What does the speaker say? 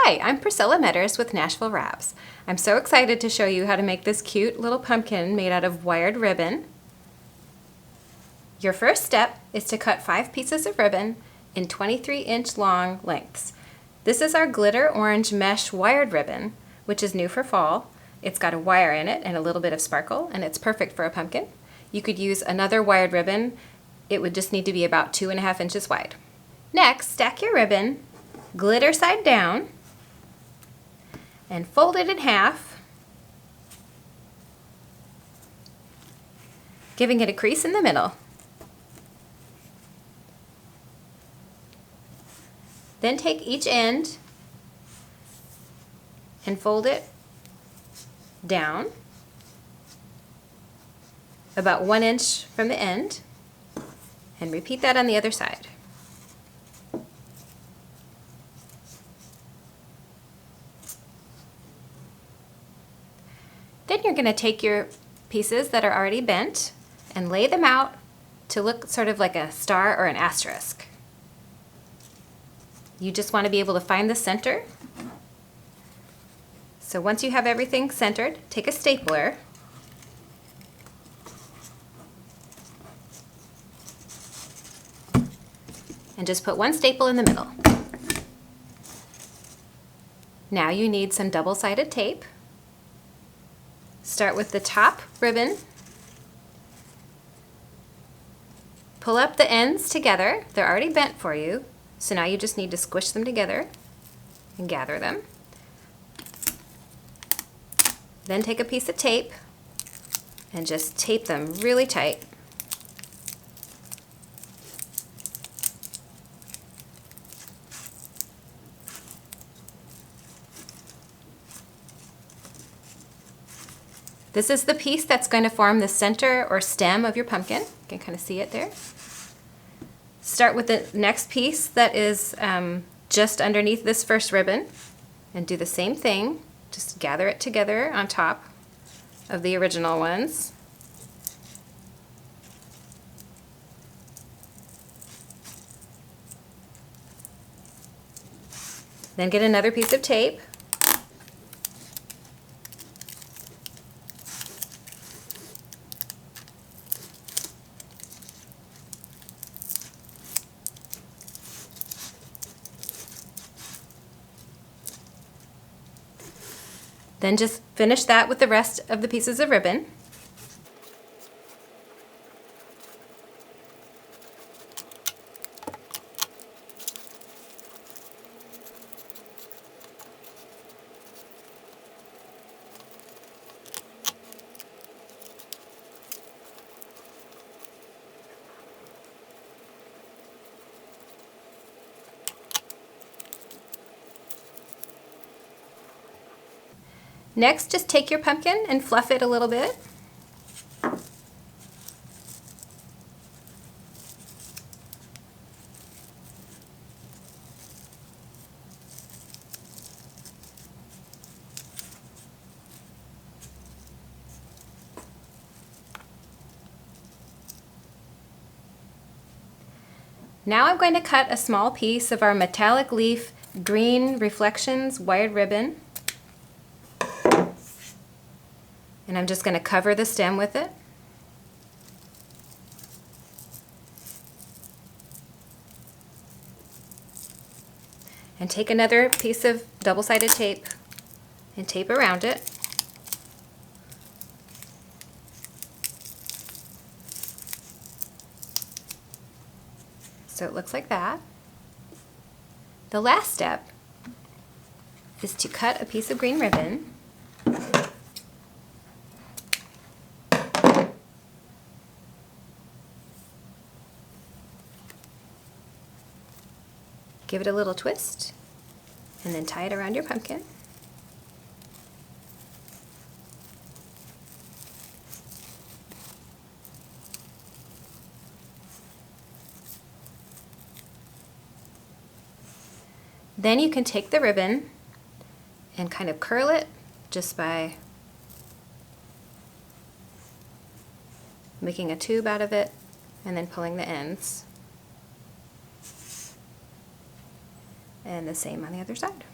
Hi, I'm Priscilla Medders with Nashville Wraps. I'm so excited to show you how to make this cute little pumpkin made out of wired ribbon. Your first step is to cut 5 pieces of ribbon in 23-inch long lengths. This is our glitter orange mesh wired ribbon, which is new for fall. It's got a wire in it and a little bit of sparkle, and it's perfect for a pumpkin. You could use another wired ribbon. It would just need to be about 2.5 inches wide. Next, stack your ribbon, glitter side down, and fold it in half, giving it a crease in the middle. Then take each end and fold it down about 1 inch from the end, and repeat that on the other side. Then you're going to take your pieces that are already bent and lay them out to look sort of like a star or an asterisk. You just want to be able to find the center. So once you have everything centered, take a stapler and just put one staple in the middle. Now you need some double-sided tape. Start with the top ribbon. Pull up the ends together. They're already bent for you, so now you just need to squish them together and gather them. Then take a piece of tape and just tape them really tight. This is the piece that's going to form the center or stem of your pumpkin. You can kind of see it there. Start with the next piece that is just underneath this first ribbon and do the same thing. Just gather it together on top of the original ones. Then get another piece of tape. Then just finish that with the rest of the pieces of ribbon. Next, just take your pumpkin and fluff it a little bit. Now I'm going to cut a small piece of our metallic leaf green reflections wired ribbon. And I'm just going to cover the stem with it. And take another piece of double-sided tape and tape around it. So it looks like that. The last step is to cut a piece of green ribbon . Give it a little twist, and then tie it around your pumpkin. Then you can take the ribbon and kind of curl it just by making a tube out of it and then pulling the ends. And the same on the other side.